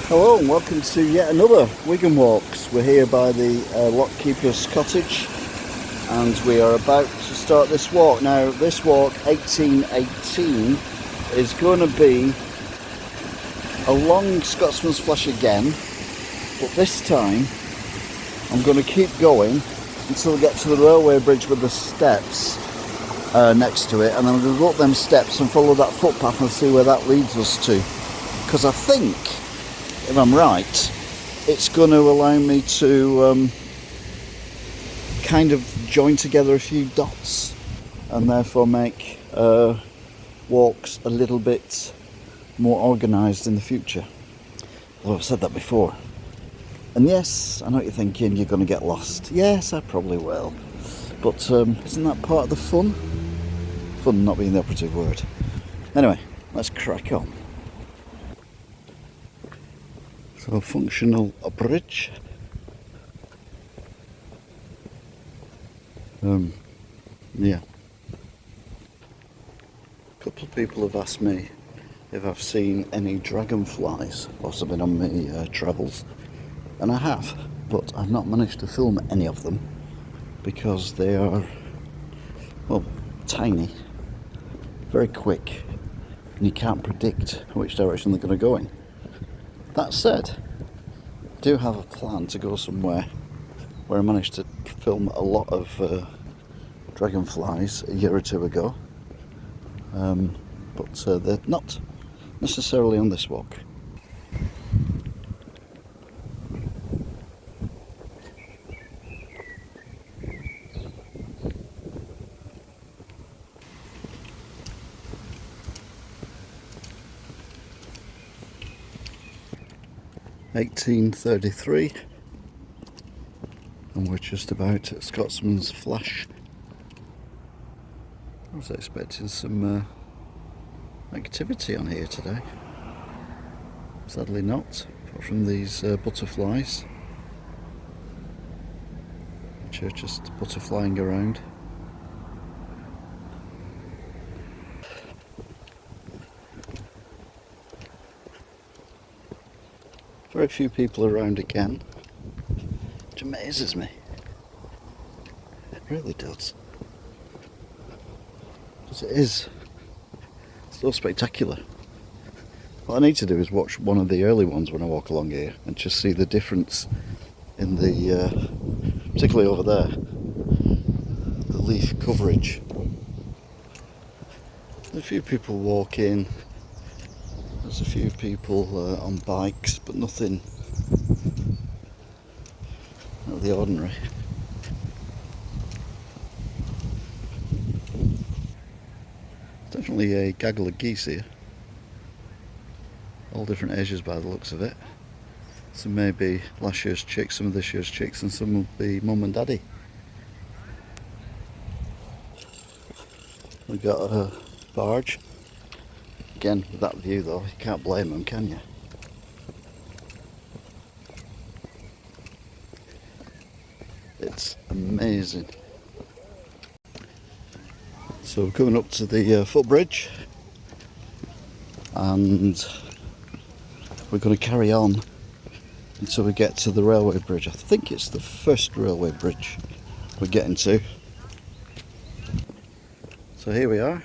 Hello and welcome to yet another Wigan Walks. We're here by the lockkeeper's cottage and we are about to start this walk. Now this walk 1818 is going to be along Scotsman's Flash again, but this time I'm going to keep going until we get to the railway bridge with the steps next to it, and then I'm going to go up them steps and follow that footpath and see where that leads us to, because I think, if I'm right, it's going to allow me to kind of join together a few dots and therefore make walks a little bit more organised in the future. Well, I've said that before. And yes, I know what you're thinking, you're going to get lost. Yes, I probably will. But isn't that part of the fun? Fun not being the operative word. Anyway, let's crack on. So, functional bridge. Yeah. A couple of people have asked me if I've seen any dragonflies whilst I've been on my travels, and I have, but I've not managed to film any of them because they are, well, tiny, very quick, and you can't predict which direction they're going to go in. That said, I do have a plan to go somewhere where I managed to film a lot of dragonflies a year or two ago, but they're not necessarily on this walk. (1833) and we're just about at Scotsman's Flash. I was expecting some activity on here today. Sadly not, apart from these butterflies, which are just butterflying around. Very few people around again, which amazes me. It really does. Because it is so spectacular. What I need to do is watch one of the early ones when I walk along here and just see the difference in the, particularly over there, the leaf coverage. There's a few people walking, there's a few people on bikes, but nothing out of the ordinary. Definitely a gaggle of geese here. All different ages by the looks of it. Some may be last year's chicks, some of this year's chicks, and some will be mum and daddy. We've got a barge. Again, with that view though, you can't blame them, can you? It's amazing. So we're coming up to the footbridge, and we're going to carry on until we get to the railway bridge. I think it's the first railway bridge we're getting to. So here we are.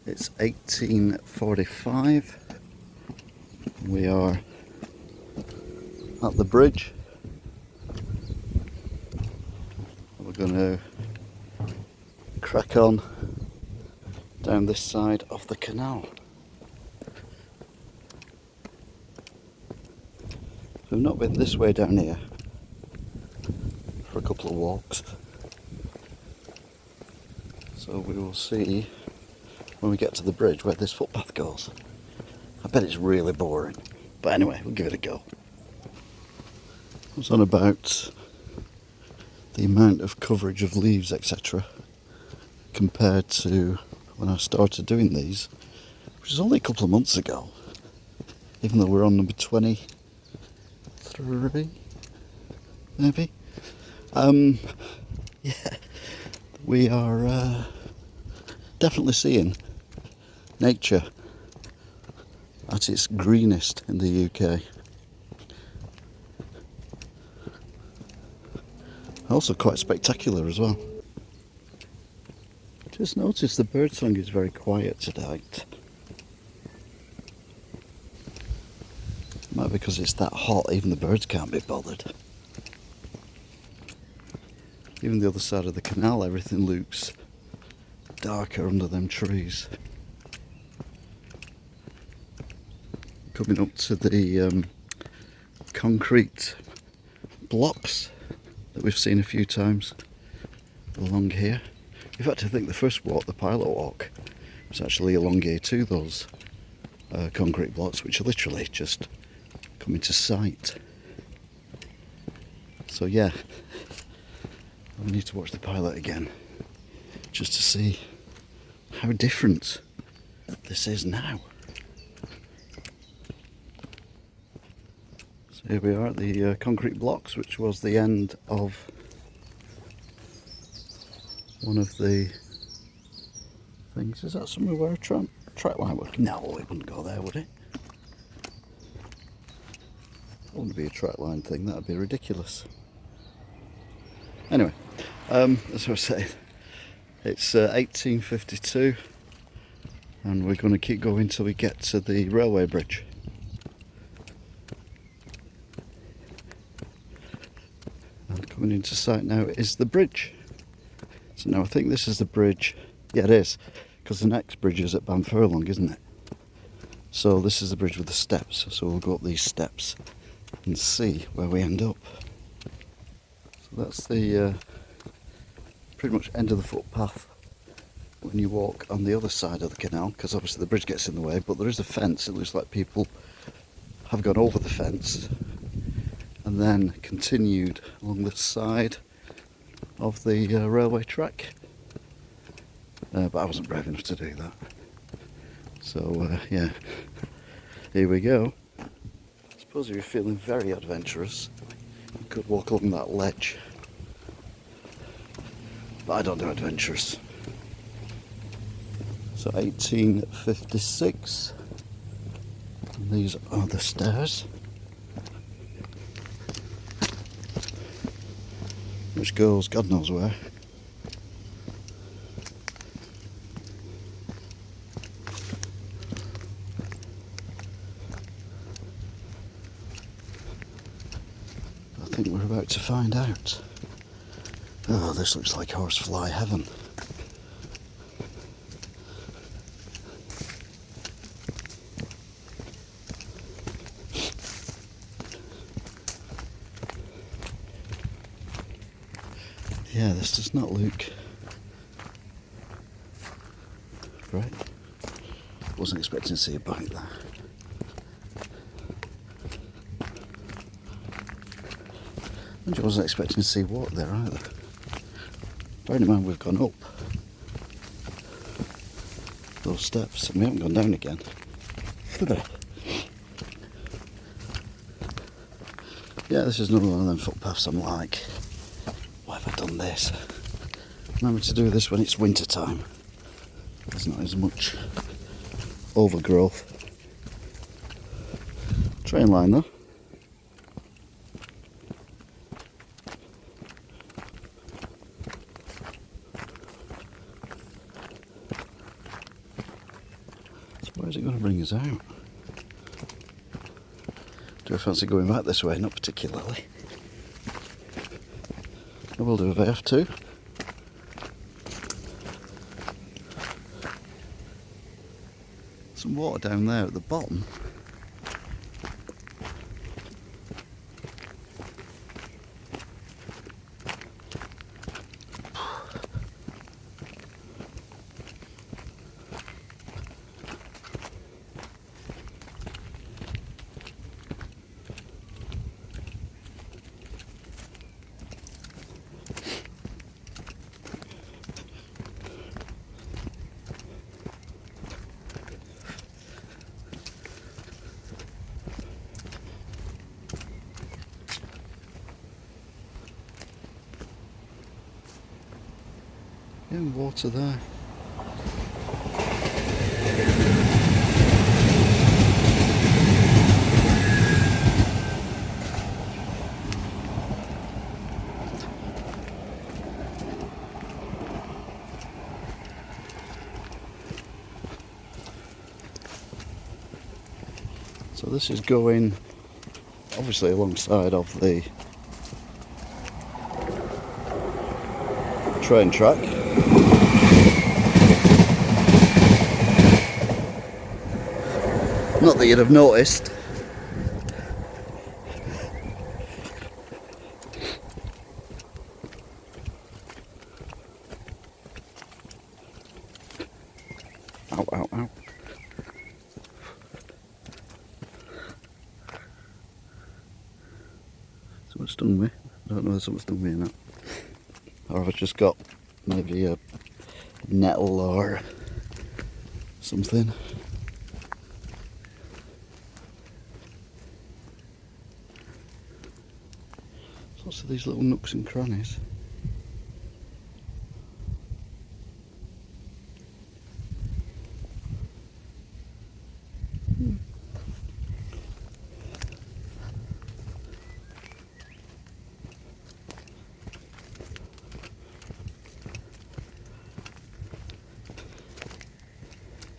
It's 1845. We are at the bridge. We're going to crack on down this side of the canal. We've not been this way down here for a couple of walks, so we will see when we get to the bridge where this footpath goes. I bet it's really boring, but anyway, we'll give it a go. I was on about the amount of coverage of leaves, etc., compared to when I started doing these, which is only a couple of months ago, even though we're on number 23, maybe. Yeah, we are definitely seeing nature at its greenest in the UK. Also quite spectacular as well. Just noticed the birdsong is very quiet tonight. Might be because it's that hot, even the birds can't be bothered. Even the other side of the canal, everything looks darker under them trees. Coming up to the concrete blocks that we've seen a few times along here. In fact, I think the first walk, the pilot walk, was actually along here too, those concrete blocks, which are literally just coming to sight. So yeah, we need to watch the pilot again, just to see how different this is now. So here we are at the concrete blocks, which was the end of one of the things. Is that somewhere where a track line would? No, it wouldn't go there, would it? It wouldn't be a track line thing, that would be ridiculous. Anyway, as I was saying, it's 1852 and we're going to keep going till we get to the railway bridge. And coming into sight now is the bridge. So now I think this is the bridge. Yeah, it is, because the next bridge is at Banfurlong, isn't it? So this is the bridge with the steps. So we'll go up these steps and see where we end up. So that's the pretty much end of the footpath when you walk on the other side of the canal, because obviously the bridge gets in the way, but there is a fence. It looks like people have gone over the fence and then continued along the side of the railway track, but I wasn't brave enough to do that. So yeah, here we go. I suppose if you're feeling very adventurous, you could walk along that ledge, but I don't do adventurous. So 1856, and these are the stairs, which goes God knows where. I think we're about to find out. Oh, this looks like horsefly heaven. Yeah, this does not look right. Wasn't expecting to see a bite there. And I wasn't expecting to see water there either. Bearing in mind we've gone up those steps and we haven't gone down again. Yeah, this is another one of them footpaths I'm like, why have I done this? Remember to do this when it's winter time. There's not as much overgrowth. Train line though. So where's it going to bring us out? Do I fancy going back this way? Not particularly. I will do if I have to. Some water down there at the bottom. Yeah, water there. So this is going obviously alongside of the train track. Not that you'd have noticed. Ow, ow, ow. Someone stung me. I don't know if someone stung me or not. Or have I just got maybe a nettle or something. Lots of these little nooks and crannies.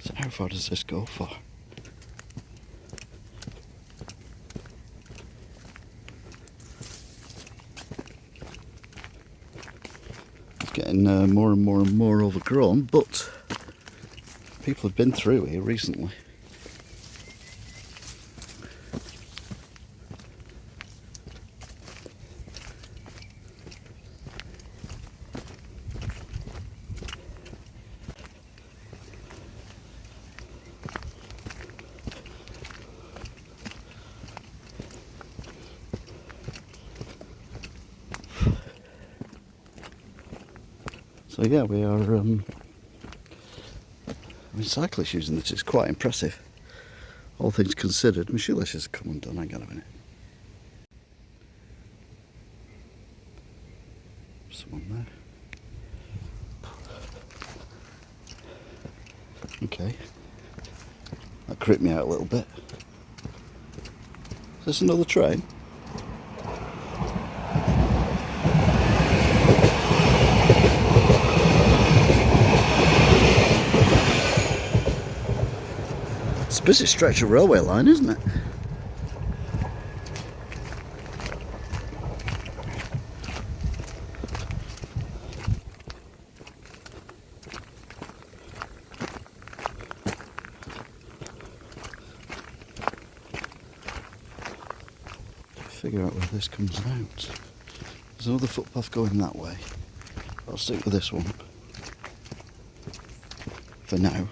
So how far does this go for? It's getting more and more and more overgrown, but people have been through here recently. So yeah, we are, I mean, cyclists using this, it's quite impressive. All things considered. My shoelaces have come undone, hang on a minute. Someone there. Okay. That creeped me out a little bit. Is this another train? It's a busy stretch of railway line, isn't it? Figure out where this comes out. There's another footpath going that way. I'll stick with this one for now.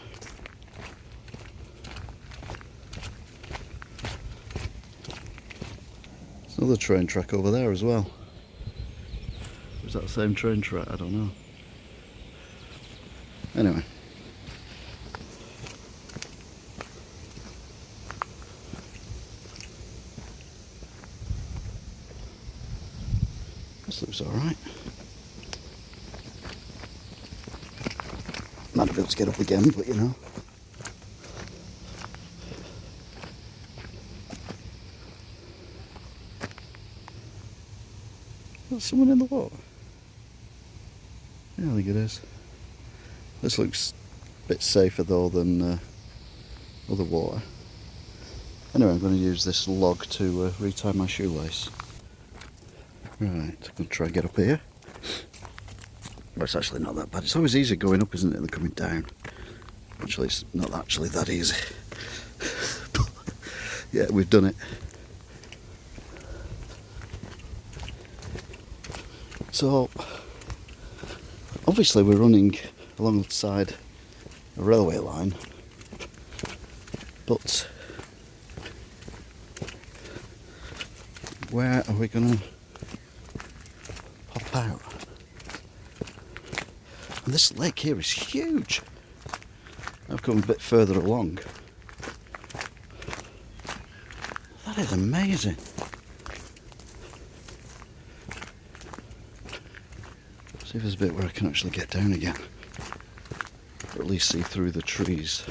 There's another train track over there as well. Is that the same train track? I don't know. Anyway. This looks alright. Might be able to get up again, but you know. There's someone in the water. Yeah, I think it is. This looks a bit safer though than other water. Anyway, I'm going to use this log to retie my shoelace. Right, I'm going to try and get up here. Well, it's actually not that bad. It's always easier going up, isn't it, than coming down. Actually, it's not actually that easy. But, yeah, we've done it. So, obviously we're running alongside a railway line, but where are we going to pop out? And this lake here is huge. I've come a bit further along. That is amazing. See if there's a bit where I can actually get down again. Or at least see through the trees.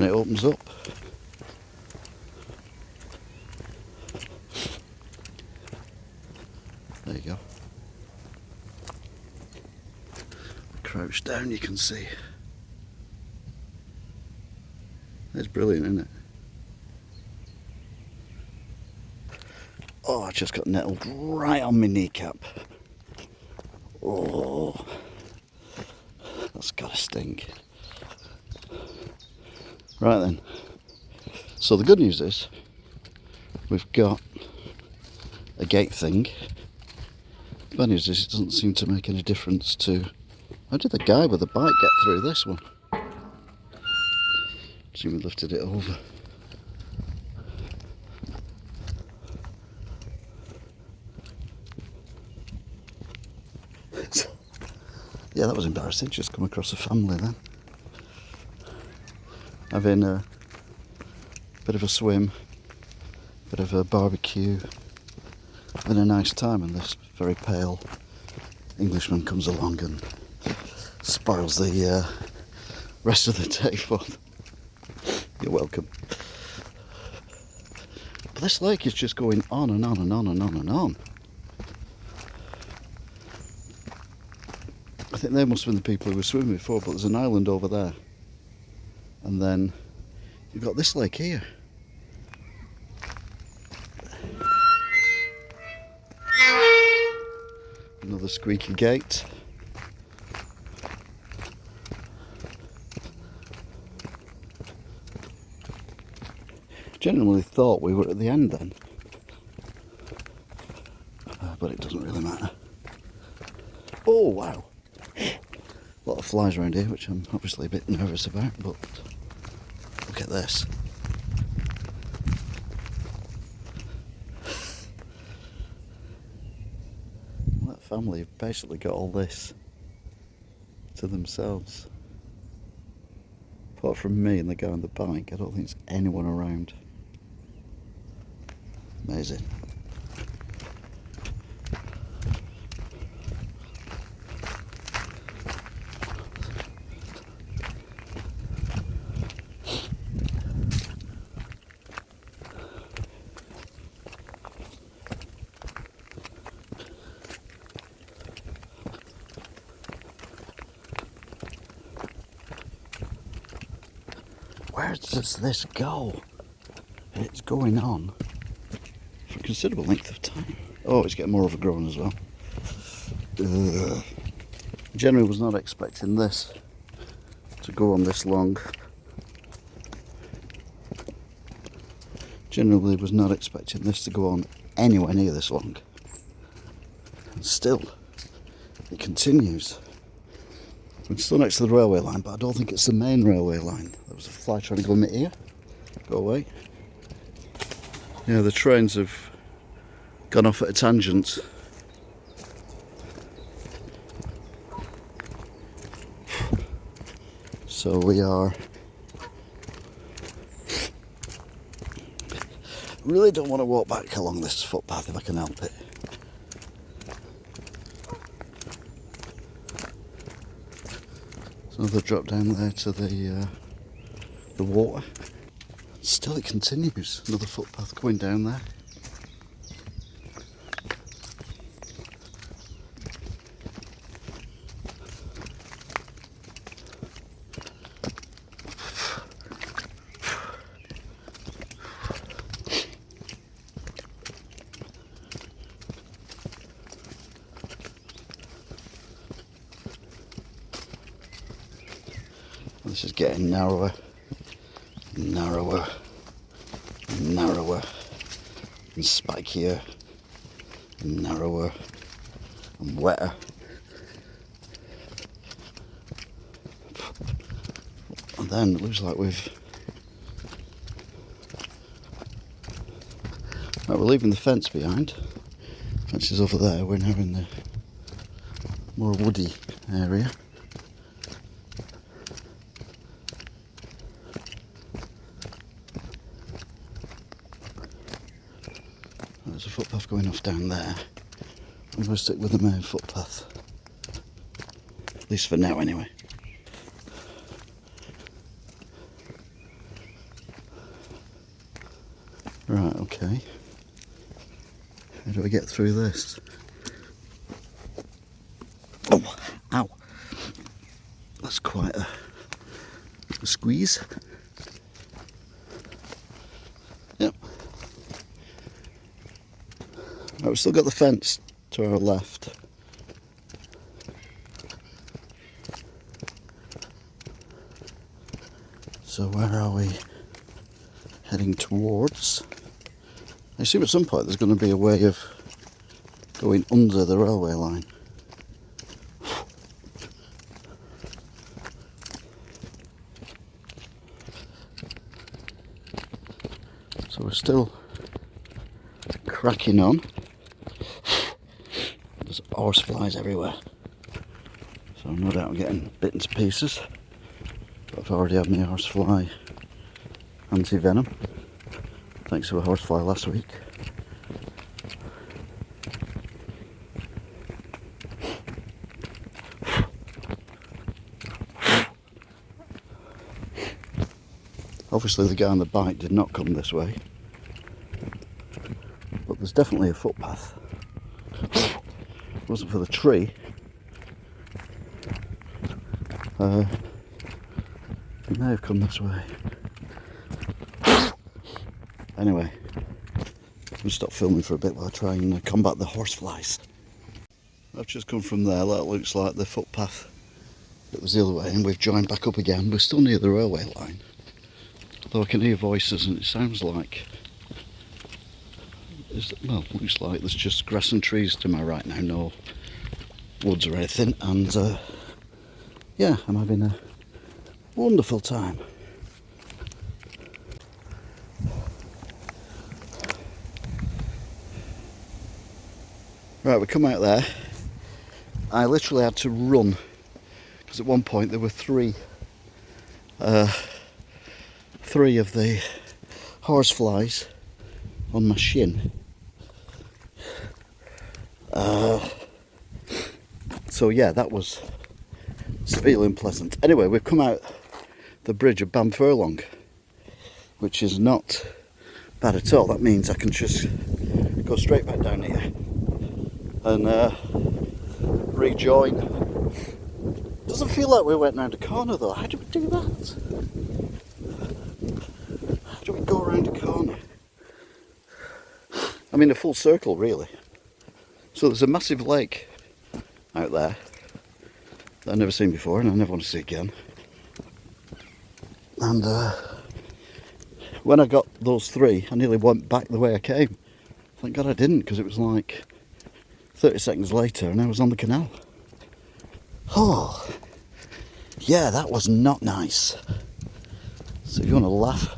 and it opens up. There you go. Crouch down, you can see. It's brilliant, isn't it? Oh, I just got nettled right on my kneecap. Oh, that's gotta sting. Right then. So the good news is we've got a gate thing. The bad news is it doesn't seem to make any difference to... How did the guy with the bike get through this one? See, we lifted it over. Yeah, that was embarrassing. Just come across a family then. Having a bit of a swim, bit of a barbecue, having a nice time, and this very pale Englishman comes along and spoils the rest of the day for them. You're welcome. But this lake is just going on and on and on and on and on. I think they must have been the people who were swimming before, but there's an island over there. And then you've got this lake here. Another squeaky gate. Genuinely thought we were at the end then. But it doesn't really matter. Oh wow! A lot of flies around here, which I'm obviously a bit nervous about, but look at this. That family have basically got all this to themselves. Apart from me and the guy on the bike, I don't think there's anyone around. Amazing. Where does this go? It's going on for a considerable length of time. Oh, it's getting more overgrown as well. Generally was not expecting this to go on this long. Generally was not expecting this to go on anywhere near this long. And still, it continues. I'm still next to the railway line, but I don't think it's the main railway line. There was a fly trying to go in my ear. Go away. Yeah, the trains have gone off at a tangent. So we are... really don't want to walk back along this footpath if I can help it. Another drop down there to the water. Still it continues. Another footpath going down there. This is getting narrower, narrower, narrower, and spikier, and narrower, and wetter. And then it looks like we're leaving the fence behind. The fence is over there. We're now in the more woody area. There's a footpath going off down there. I'm going to stick with the main footpath. At least for now, anyway. Okay. How do I get through this? Oh, ow. That's quite a squeeze. Yep. Right, we've still got the fence to our left. So where are we heading towards? I assume at some point there's going to be a way of going under the railway line. So we're still cracking on. There's horseflies everywhere. So no doubt I'm getting bitten to pieces. But I've already had my horsefly anti-venom. Thanks to a horsefly last week. Obviously the guy on the bike did not come this way. But there's definitely a footpath. If it wasn't for the tree, he may have come this way. Anyway, we'll stop filming for a bit while I try and combat the horseflies. I've just come from there. That looks like the footpath that was the other way, and we've joined back up again. We're still near the railway line, though I can hear voices, and it sounds like, well, looks like there's just grass and trees to my right now, no woods or anything, and yeah, I'm having a wonderful time. Right, we come out there. I literally had to run because at one point there were three of the horseflies on my shin. So yeah, that was severely unpleasant. Anyway, we've come out the bridge of Bamfurlong, which is not bad at all. That means I can just go straight back down here and rejoin. Doesn't feel like we went round a corner though. How do we do that? How do we go around a corner? I mean, a full circle really. So there's a massive lake out there that I've never seen before and I never want to see again. And when I got those three, I nearly went back the way I came. Thank God I didn't, because it was like 30 seconds later and I was on the canal. Oh, yeah, that was not nice. So if you want to laugh,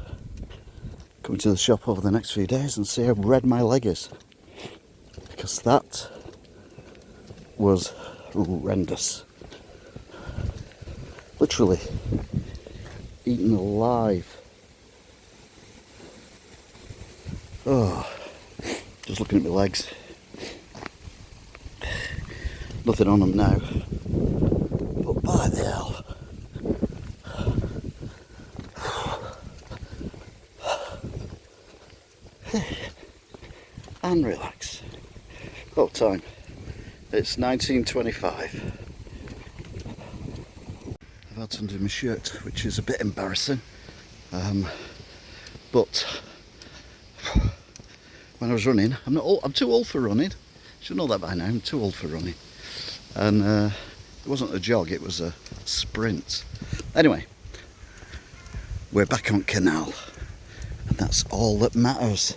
come to the shop over the next few days and see how red my leg is. Because that was horrendous. Literally eaten alive. Oh, just looking at my legs. Nothing on them now. But by the hell. And relax. Oh, time. It's 19:25. I've had to undo my shirt, which is a bit embarrassing. But when I was running, I'm too old for running. You should know that by now. I'm too old for running. And it wasn't a jog, it was a sprint. Anyway, we're back on canal, and that's all that matters.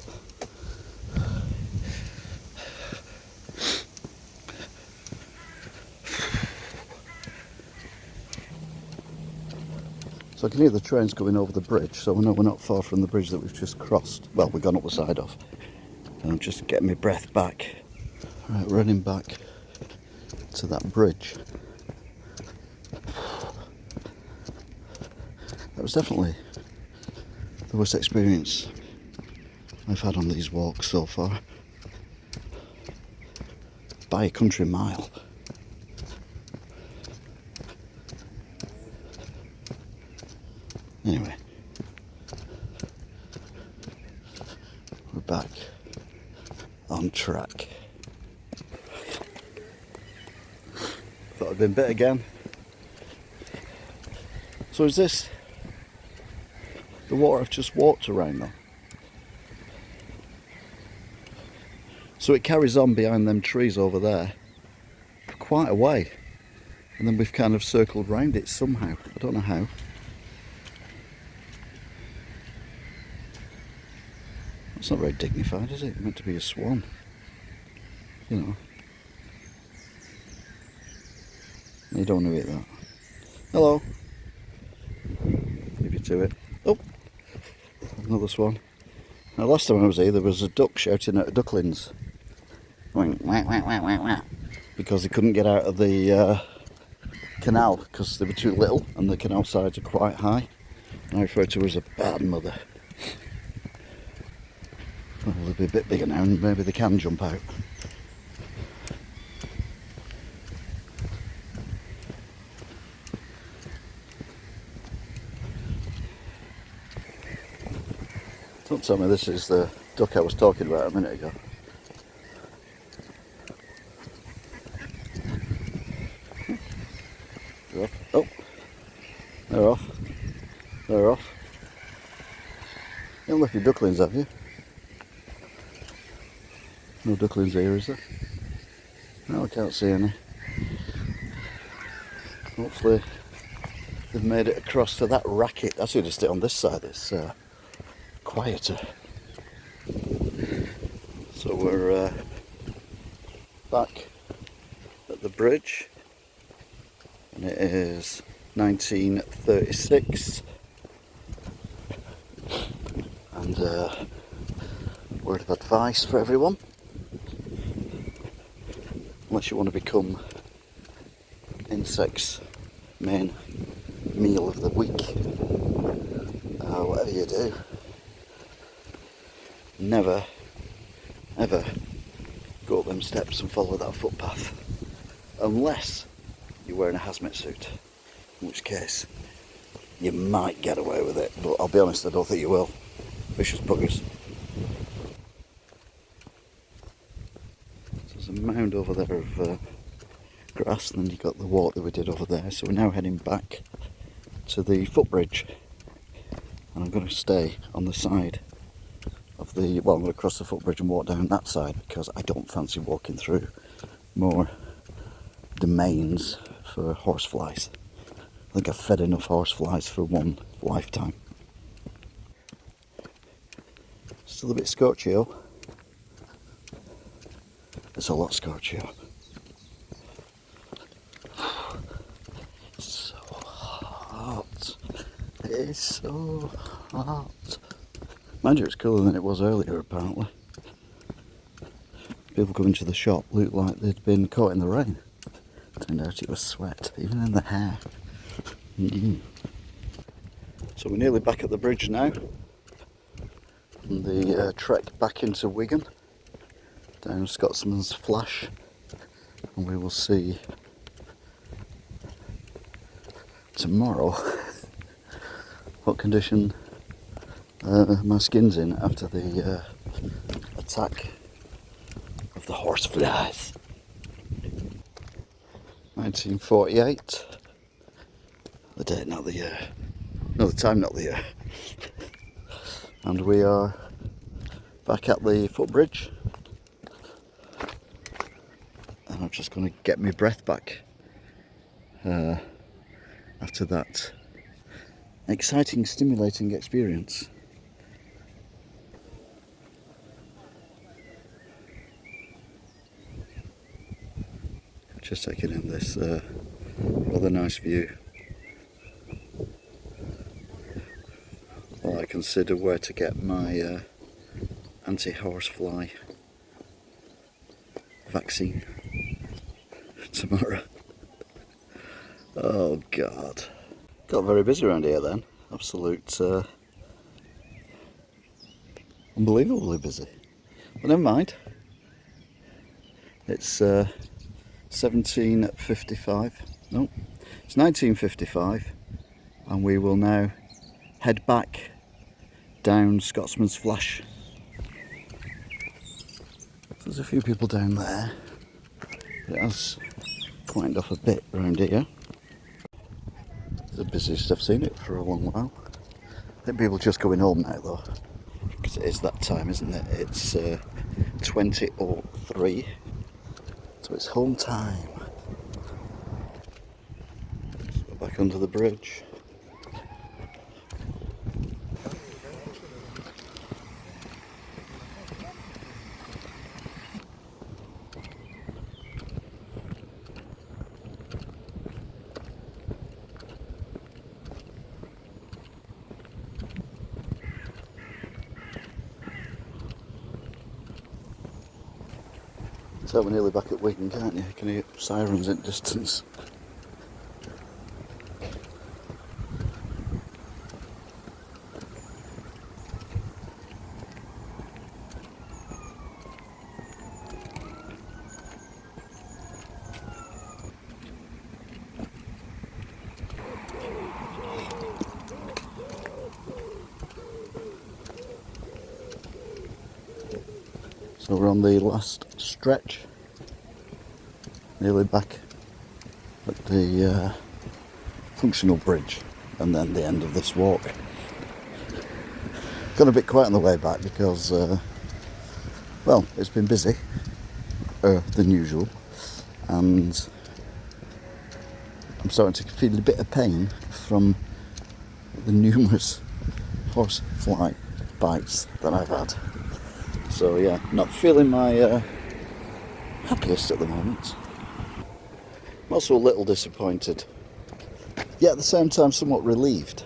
So I can hear the trains going over the bridge, so I know we're not far from the bridge that we've just crossed. Well, we've gone up the side of. And I'm just getting my breath back. Right, running back to that bridge. That was definitely the worst experience I've had on these walks so far. By a country mile. Anyway, we're back. track. Thought I'd been bit again. So is this the water I've just walked around though? So it carries on behind them trees over there for quite a way. And then we've kind of circled round it somehow. I don't know how. It's not very dignified, is it? It's meant to be a swan. You know. You don't want to eat that. Hello. Leave you to it. Oh! Another swan. Now last time I was here there was a duck shouting at ducklings. Going wah, wah, wah, wah, wah. Because they couldn't get out of the canal because they were too little and the canal sides are quite high. And I refer to her as a bad mother. Well, they'll be a bit bigger now and maybe they can jump out. Don't tell me this is the duck I was talking about a minute ago. They're off. Oh, they're off. They're off. You haven't left your ducklings, have you? No ducklings here, is there? No, I can't see any. Hopefully they've made it across to that racket. That's going to stay on this side. It's quieter. So we're back at the bridge, and it is 1936. And word of advice for everyone: unless you want to become insects' main meal of the week, whatever you do, never ever go up them steps and follow that footpath unless you're wearing a hazmat suit, in which case you might get away with it, but I'll be honest, I don't think you will. Vicious buggers. So there's a mound over there of grass, and then you've got the walk that we did over there. So we're now heading back to the footbridge, and I'm going to stay on the side of the, well, I'm going to cross the footbridge and walk down that side because I don't fancy walking through more domains for horseflies. I think I've fed enough horseflies for one lifetime. Still a bit scorchio. It's a lot scorchio. It's so hot. It is so hot. Mind you, it's cooler than it was earlier, apparently. People coming to the shop looked like they'd been caught in the rain. Turned out it was sweat, even in the hair. So we're nearly back at the bridge now. And the trek back into Wigan, down Scotsman's Flash, and we will see tomorrow what condition my skin's in after the attack of the horseflies. 1948, the date, not the year. No, the time, not the year. And we are back at the footbridge, and I'm just going to get my breath back after that exciting, stimulating experience. Just taking in this rather nice view while I consider where to get my anti-horsefly vaccine tomorrow. Oh God. Got very busy around here then. Absolute unbelievably busy. But never mind. It's 17:55. No, it's 19:55, and we will now head back down Scotsman's Flash. There's a few people down there. It has quietened off a bit around here. It's the busiest I've seen it for a long while. I think people are just going home now though, because it is that time, isn't it? It's 20:03, so it's home time. Let's go back under the bridge. So we're nearly back at Wigan, can't you? You can hear sirens in distance. So we're on the last stretch, nearly back at the functional bridge, and then the end of this walk. Got a bit quiet on the way back because, well, it's been busy than usual, and I'm starting to feel a bit of pain from the numerous horsefly bites that I've had. So yeah, not feeling my happiest at the moment. I'm also a little disappointed, yet at the same time somewhat relieved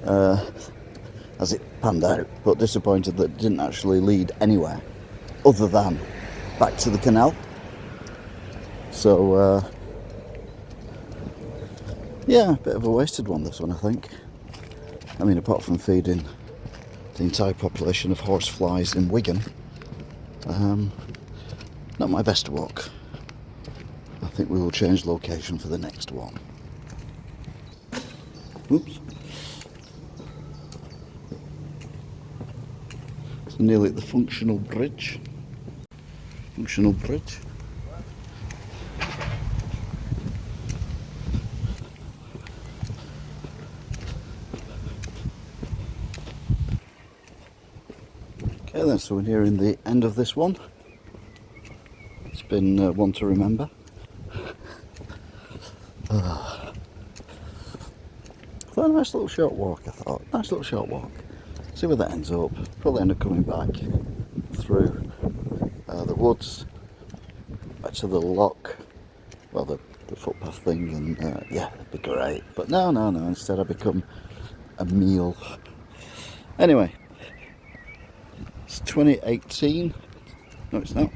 as it panned out, but disappointed that it didn't actually lead anywhere other than back to the canal. So yeah, a bit of a wasted one, this one, I think. I mean, apart from feeding the entire population of horseflies in Wigan, not my best walk. I think we will change location for the next one. Oops. So nearly at the functional bridge. Functional bridge. Okay then, so we're nearing the end of this one. It's been one to remember. So a nice little short walk, I thought. Nice little short walk. See where that ends up. Probably end up coming back through the woods, back to the lock, well, the footpath thing, and yeah, it'd be great. But no, instead I become a meal. Anyway, it's 2018. No, it's not.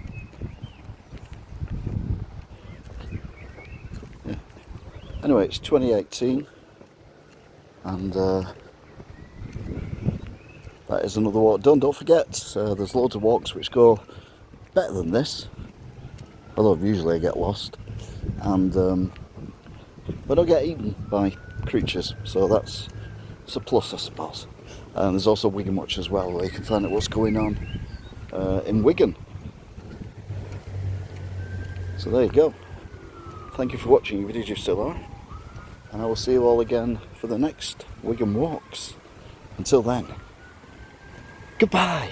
Yeah. Anyway, it's 2018, and that is another walk done. Don't forget, there's loads of walks which go better than this, although usually I get lost, and but I don't get eaten by creatures, so that's a plus, I suppose. And there's also Wigan Walks as well, where you can find out what's going on in Wigan. So there you go. Thank you for watching, if you still are, and I will see you all again for the next Wigan Walks. Until then, goodbye.